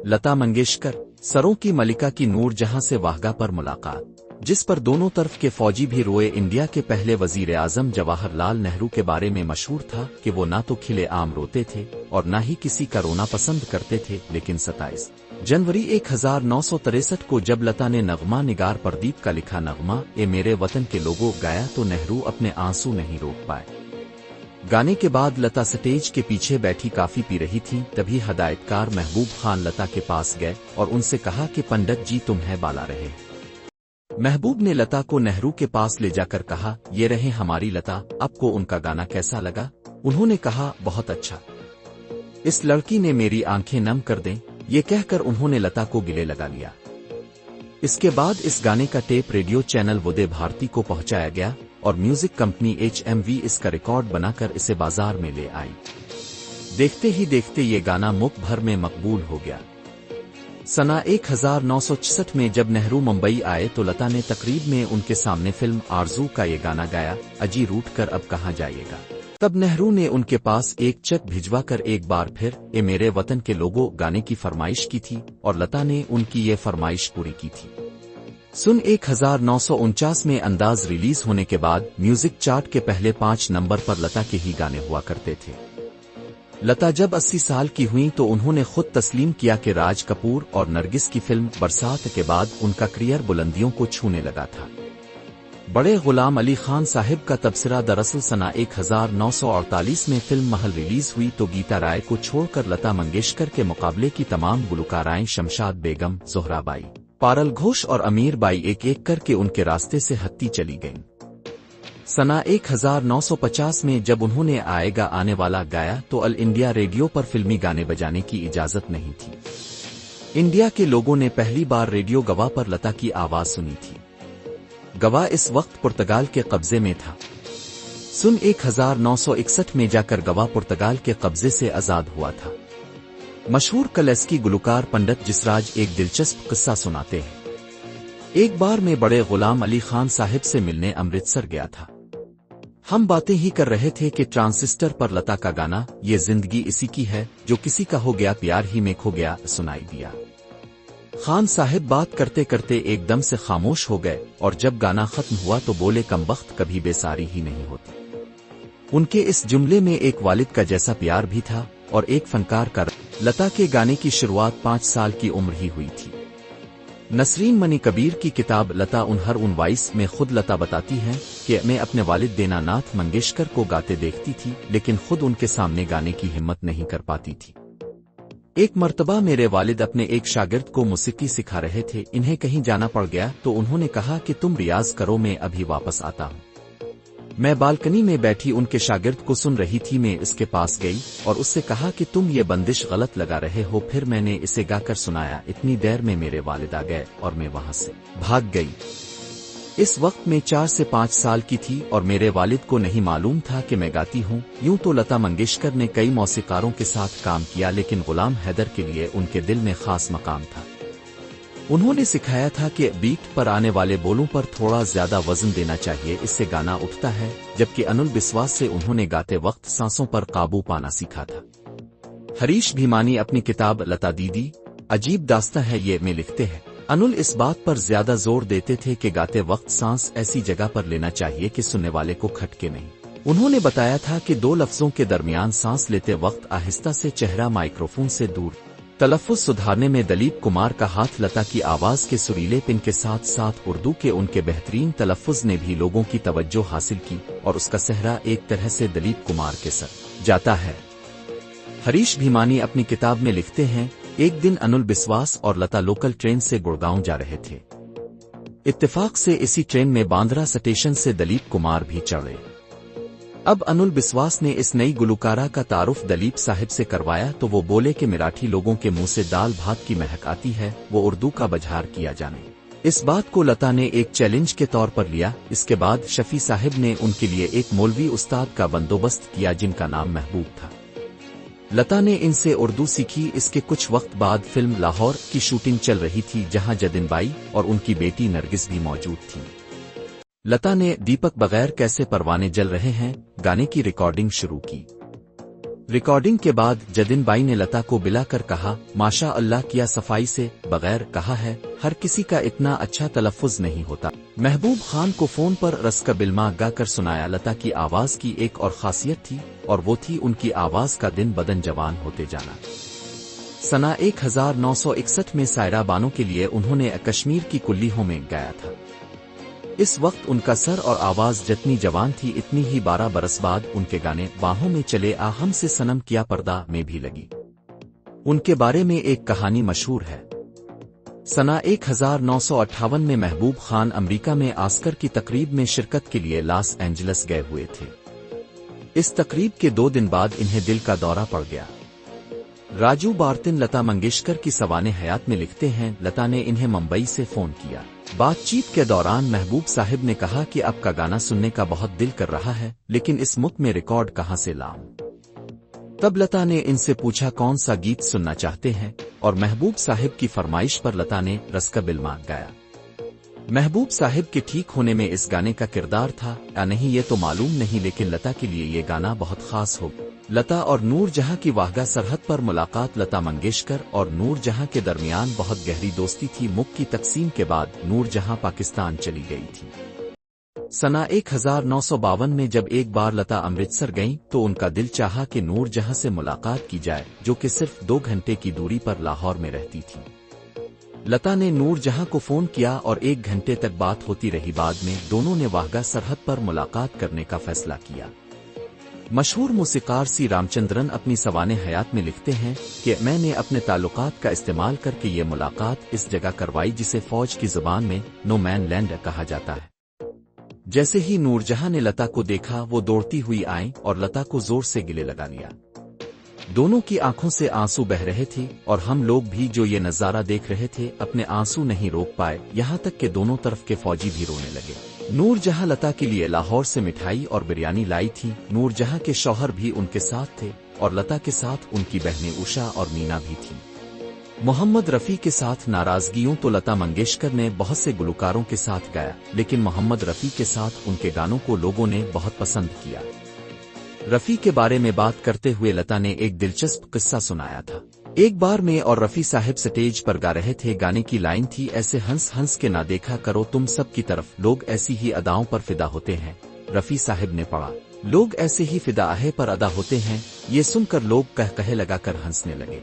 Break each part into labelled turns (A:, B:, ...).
A: लता मंगेशकर, सरों की मलिका की नूर जहां से वाहगा पर मुलाकात, जिस पर दोनों तरफ के फौजी भी रोए। इंडिया के पहले वजीर आजम जवाहरलाल नेहरू के बारे में मशहूर था कि वो ना तो खिले आम रोते थे और ना ही किसी का रोना पसंद करते थे, लेकिन 27 जनवरी 1963 को जब लता ने नगमा निगार प्रदीप का लिखा नगमा ए मेरे वतन के लोगों गाया तो नेहरू अपने आंसू नहीं रोक पाए। गाने के बाद लता स्टेज के पीछे बैठी काफी पी रही थी, तभी हदायतकार महबूब खान लता के पास गए और उनसे कहा कि पंडित जी तुम्हें बाला रहे। महबूब ने लता को नेहरू के पास ले जाकर कहा, ये रहे हमारी लता, आपको उनका गाना कैसा लगा? उन्होंने कहा, बहुत अच्छा, इस लड़की ने मेरी आंखें नम कर दें। ये कहकर उन्होंने लता को गिले लगा लिया। इसके बाद इस गाने का टेप रेडियो चैनल उदय भारती को पहुंचाया गया और म्यूजिक कंपनी HMV इसका रिकॉर्ड बनाकर इसे बाजार में ले आई। देखते ही देखते ये गाना मुल्क भर में मकबूल हो गया। सना 1966 में जब नेहरू मुंबई आए तो लता ने तकरीब में उनके सामने फिल्म आरज़ू का ये गाना गाया, अजी रूठ कर अब कहाँ जाइएगा। तब नेहरू ने उनके पास एक चेक भिजवा कर एक बार फिर ए मेरे वतन के लोगों गाने की फरमाइश की थी और लता ने उनकी ये फरमाइश पूरी की थी। सन 1949 में अंदाज रिलीज होने के बाद म्यूजिक चार्ट के पहले 5 नंबर पर लता के ही गाने हुआ करते थे। लता जब 80 साल की हुई तो उन्होंने खुद तस्लीम किया कि राज कपूर और नरगिस की फिल्म बरसात के बाद उनका करियर बुलंदियों को छूने लगा था। बड़े गुलाम अली खान साहिब का तबसरा दरअसल सना 1948 में फिल्म महल रिलीज हुई तो गीता राय को छोड़कर लता मंगेशकर के मुकाबले की तमाम गुलकाराएं शमशाद बेगम, जोहराबाई, पारल घोष और अमीर बाई एक एक करके उनके रास्ते से हटती चली गईं। सना 1950 में जब उन्होंने आएगा आने वाला गाया तो ऑल इंडिया रेडियो पर फिल्मी गाने बजाने की इजाजत नहीं थी। इंडिया के लोगों ने पहली बार रेडियो गवा पर लता की आवाज सुनी थी। गवा इस वक्त पुर्तगाल के कब्जे में था। सन 1961 में जाकर गवा पुर्तगाल के कब्जे से आजाद हुआ था। मशहूर कलेस्की गुलकार पंडित जिसराज एक दिलचस्प किस्सा सुनाते हैं। एक बार मैं बड़े गुलाम अली खान साहिब से मिलने अमृतसर गया था। हम बातें ही कर रहे थे कि ट्रांसिस्टर पर लता का गाना ये जिंदगी इसी की है, जो किसी का हो गया प्यार ही में खो गया सुनाई दिया। खान साहिब बात करते करते एकदम से खामोश हो गए और जब गाना खत्म हुआ तो बोले, कमबख्त कभी बेसारी ही नहीं होती। उनके इस जुमले में एक वालिद का जैसा प्यार भी था और एक फनकार का। लता के गाने की शुरुआत 5 साल की उम्र ही हुई थी। नसरीन मनी कबीर की किताब लता उनहर उनवाइस में खुद लता बताती हैं कि मैं अपने वालिद दीनानाथ मंगेशकर को गाते देखती थी, लेकिन खुद उनके सामने गाने की हिम्मत नहीं कर पाती थी। एक मर्तबा मेरे वालिद अपने एक शागिर्द को मौसीकी सिखा रहे थे। इन्हें कहीं जाना पड़ गया तो उन्होंने कहा कि तुम रियाज करो, मैं अभी वापस आता हूँ। मैं बालकनी में बैठी उनके शागिर्द को सुन रही थी। मैं इसके पास गई और उससे कहा कि तुम ये बंदिश गलत लगा रहे हो। फिर मैंने इसे गाकर सुनाया। इतनी देर में मेरे वालिद आ गए और मैं वहां से भाग गई। इस वक्त मैं 4 से 5 साल की थी और मेरे वालिद को नहीं मालूम था कि मैं गाती हूँ। यूं तो लता मंगेशकर ने कई मौसीकारों के साथ काम किया, लेकिन गुलाम हैदर के लिए उनके दिल में खास मकाम था। उन्होंने सिखाया था कि बीट पर आने वाले बोलों पर थोड़ा ज्यादा वजन देना चाहिए, इससे गाना उठता है। जबकि अनुल बिस्वास से उन्होंने गाते वक्त सांसों पर काबू पाना सीखा था। हरीश भीमानी अपनी किताब लता दीदी अजीब दास्तां है ये में लिखते हैं, अनुल इस बात पर ज्यादा जोर देते थे कि गाते वक्त सांस ऐसी जगह पर लेना चाहिए कि सुनने वाले को खटके नहीं। उन्होंने बताया था कि 2 लफ्जों के दरमियान सांस लेते वक्त आहिस्ता से चेहरा माइक्रोफोन से दूर। तलफ़्फ़ुज़ सुधारने में दलीप कुमार का हाथ लता की आवाज के सुरीले पिन के साथ साथ उर्दू के उनके बेहतरीन तलफ़्फ़ुज़ ने भी लोगों की तवज्जो हासिल की और उसका सेहरा एक तरह से दलीप कुमार के सर जाता है। हरीश भीमानी अपनी किताब में लिखते हैं, एक दिन अनुल बिस्वास और लता लोकल ट्रेन से गुड़गांव जा रहे थे। इत्तेफाक से इसी ट्रेन में बांद्रा स्टेशन से दलीप कुमार भी चढ़े। अब अनुल बिस्वास ने इस नई गुलकारा का तारुफ दलीप साहिब से करवाया तो वो बोले कि मराठी लोगों के मुंह से दाल भात की महक आती है, वो उर्दू का बजहार किया जाने। इस बात को लता ने एक चैलेंज के तौर पर लिया। इसके बाद शफी साहिब ने उनके लिए एक मौलवी उस्ताद का बंदोबस्त किया जिनका नाम महबूब था। लता ने इनसे उर्दू सीखी। इसके कुछ वक्त बाद फिल्म लाहौर की शूटिंग चल रही थी, जहां जतिन बाई और उनकी बेटी नरगिस भी मौजूद थी। लता ने दीपक बगैर कैसे परवाने जल रहे हैं गाने की रिकॉर्डिंग शुरू की। रिकॉर्डिंग के बाद जतिन बाई ने लता को बिलाकर कहा, माशा अल्लाह, किया सफाई से बगैर कहा है, हर किसी का इतना अच्छा तलफ़्फ़ुज़ नहीं होता। महबूब खान को फोन पर रस्का बिल्मा गा कर सुनाया। लता की आवाज की एक और खासियत थी और वो थी उनकी आवाज का दिन बदन जवान होते जाना। सना 1961 में सायरा बानो के लिए उन्होंने कश्मीर की कुल्लीहों में गाया था। इस वक्त उनका सर और आवाज जितनी जवान थी इतनी ही 12 बरस बाद उनके गाने बाहों में चले आ हमसे सनम किया पर्दा में भी लगी। उनके बारे में एक कहानी मशहूर है। सना 1958 में महबूब खान अमेरिका में ऑस्कर की तकरीब में शिरकत के लिए लॉस एंजलिस गए हुए थे। इस तकरीब के 2 दिन बाद इन्हें दिल का दौरा पड़ गया। राजू बार्तिन लता मंगेशकर की सवाने हयात में लिखते हैं, लता ने इन्हें मुंबई से फोन किया। बातचीत के दौरान महबूब साहिब ने कहा कि आपका गाना सुनने का बहुत दिल कर रहा है, लेकिन इस मुल्क में रिकॉर्ड कहाँ से लाऊं? तब लता ने इनसे पूछा कौन सा गीत सुनना चाहते हैं, और महबूब साहिब की फरमाइश पर लता ने रस्का बिल्मा गाया। महबूब साहिब के ठीक होने में इस गाने का किरदार था या नहीं ये तो मालूम नहीं, लेकिन लता के लिए ये गाना बहुत खास हो। लता और नूर जहां की वाहगा सरहद पर मुलाकात। लता मंगेशकर और नूर जहां के दरमियान बहुत गहरी दोस्ती थी। मुल्क की तकसीम के बाद नूर जहां पाकिस्तान चली गई थी। सना 1952 में जब एक बार लता अमृतसर गईं तो उनका दिल चाहा कि नूर जहां से मुलाकात की जाए, जो कि सिर्फ 2 घंटे की दूरी पर लाहौर में रहती थी। लता ने नूर जहां को फोन किया और 1 घंटे तक बात होती रही। बाद में दोनों ने वाहगा सरहद पर मुलाकात करने का फैसला किया। मशहूर मूसीकार सी रामचंद्रन अपनी सवाने हयात में लिखते हैं कि मैंने अपने ताल्लुकात का इस्तेमाल करके ये मुलाकात इस जगह करवाई जिसे फौज की जुबान में नो मैन लैंड कहा जाता है। जैसे ही नूरजहां ने लता को देखा वो दौड़ती हुई आई और लता को जोर से गले लगा लिया। दोनों की आंखों से आंसू बह रहे थे और हम लोग भी जो ये नजारा देख रहे थे अपने आंसू नहीं रोक पाए, यहाँ तक कि दोनों तरफ के फौजी भी रोने लगे। नूरजहां लता के लिए लाहौर से मिठाई और बिरयानी लाई थी। नूरजहां के शौहर भी उनके साथ थे और लता के साथ उनकी बहनें उषा और मीना भी थी। मोहम्मद रफ़ी के साथ नाराजगियों तो लता मंगेशकर ने बहुत से गुलकारों के साथ गाया, लेकिन मोहम्मद रफ़ी के साथ उनके गानों को लोगों ने बहुत पसंद किया। रफ़ी के बारे में बात करते हुए लता ने एक दिलचस्प किस्सा सुनाया था। एक बार मैं और रफ़ी साहब स्टेज पर गा रहे थे। गाने की लाइन थी, ऐसे हंस हंस के ना देखा करो तुम सब की तरफ, लोग ऐसी ही अदाओं पर फिदा होते हैं। रफ़ी साहब ने पढ़ा, लोग ऐसे ही फिदा पर अदा होते हैं। ये सुनकर लोग कह लगाकर हंसने लगे।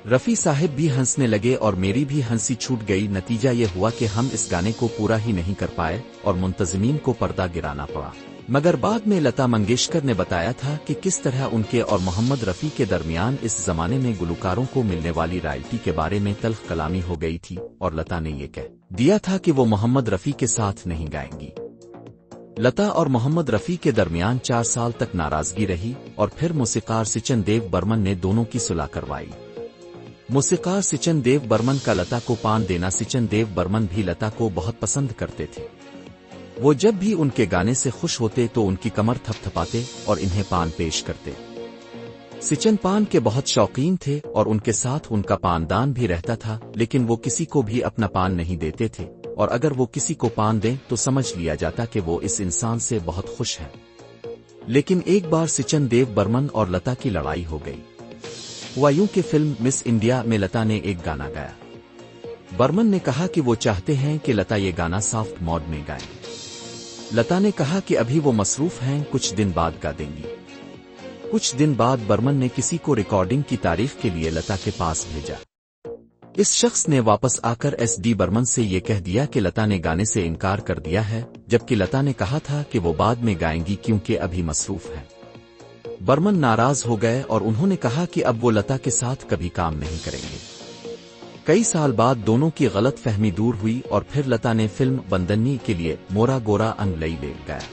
A: रफ़ी साहब भी हंसने लगे और मेरी भी हंसी छूट गई। नतीजा ये हुआ कि हम इस गाने को पूरा ही नहीं कर पाए और मुंतज़मीन को पर्दा गिराना पड़ा। मगर बाद में लता मंगेशकर ने बताया था कि किस तरह उनके और मोहम्मद रफ़ी के दरमियान इस जमाने में गुलकारों को मिलने वाली रॉयल्टी के बारे में तल्ख कलामी हो गई थी और लता ने ये कह दिया था कि वो मोहम्मद रफ़ी के साथ नहीं गाएंगी। लता और मोहम्मद रफ़ी के दरमियान 4 साल तक नाराजगी रही और फिर मूसीकार सिचन देव बर्मन ने दोनों की सुलह करवाई। मूसीकार सिचन देव बर्मन का लता को पान देना। सिचन देव बर्मन भी लता को बहुत पसंद करते थे। वो जब भी उनके गाने से खुश होते तो उनकी कमर थपथपाते और इन्हें पान पेश करते। सिचन पान के बहुत शौकीन थे और उनके साथ उनका पानदान भी रहता था, लेकिन वो किसी को भी अपना पान नहीं देते थे और अगर वो किसी को पान दें तो समझ लिया जाता कि वो इस इंसान से बहुत खुश है। लेकिन एक बार सिचन देव बर्मन और लता की लड़ाई हो गई। हुआ यूं कि फिल्म मिस इंडिया में लता ने एक गाना गाया। बर्मन ने कहा कि वो चाहते हैं कि लता ये गाना सॉफ्ट मोड में गाएं। लता ने कहा कि अभी वो मसरूफ हैं, कुछ दिन बाद गा देंगी। कुछ दिन बाद बर्मन ने किसी को रिकॉर्डिंग की तारीफ के लिए लता के पास भेजा। इस शख्स ने वापस आकर SD बर्मन से ये कह दिया कि लता ने गाने से इनकार कर दिया है, जबकि लता ने कहा था कि वो बाद में गाएंगी क्योंकि अभी मसरूफ है। बर्मन नाराज हो गए और उन्होंने कहा कि अब वो लता के साथ कभी काम नहीं करेंगे। कई साल बाद दोनों की गलत फहमी दूर हुई और फिर लता ने फिल्म बंदनी के लिए मोरा गोरा अंग लई ले गाया।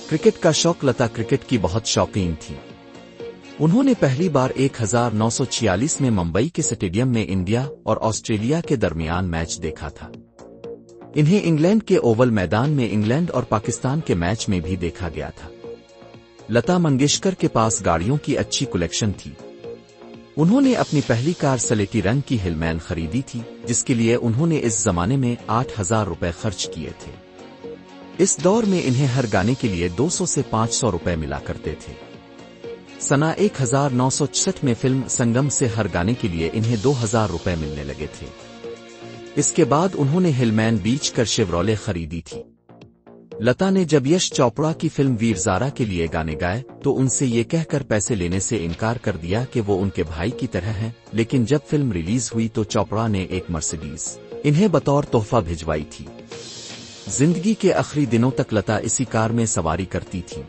A: क्रिकेट का शौक। लता क्रिकेट की बहुत शौकीन थी। उन्होंने पहली बार 1946 में मुंबई के स्टेडियम में इंडिया और ऑस्ट्रेलिया के दरमियान मैच देखा था। इन्हें इंग्लैंड के ओवल मैदान में इंग्लैंड और पाकिस्तान के मैच में भी देखा गया था। लता मंगेशकर के पास गाड़ियों की अच्छी कलेक्शन थी। उन्होंने अपनी पहली कार सलेटी रंग की हिलमैन खरीदी थी, जिसके लिए उन्होंने इस जमाने में 8,000 रुपए खर्च किए थे। इस दौर में इन्हें हर गाने के लिए 200 से 500 रुपए मिला करते थे। सना 1966 में फिल्म संगम से हर गाने के लिए इन्हें 2000 रुपए मिलने लगे थे। इसके बाद उन्होंने हिलमैन बीच कर शेवरोले खरीदी थी। लता ने जब यश चोपड़ा की फिल्म वीर ज़ारा के लिए गाने गाए तो उनसे ये कहकर पैसे लेने से इनकार कर दिया कि वो उनके भाई की तरह हैं, लेकिन जब फिल्म रिलीज हुई तो चोपड़ा ने एक मर्सिडीज इन्हें बतौर तोहफा भिजवाई थी। जिंदगी के आखिरी दिनों तक लता इसी कार में सवारी करती थी।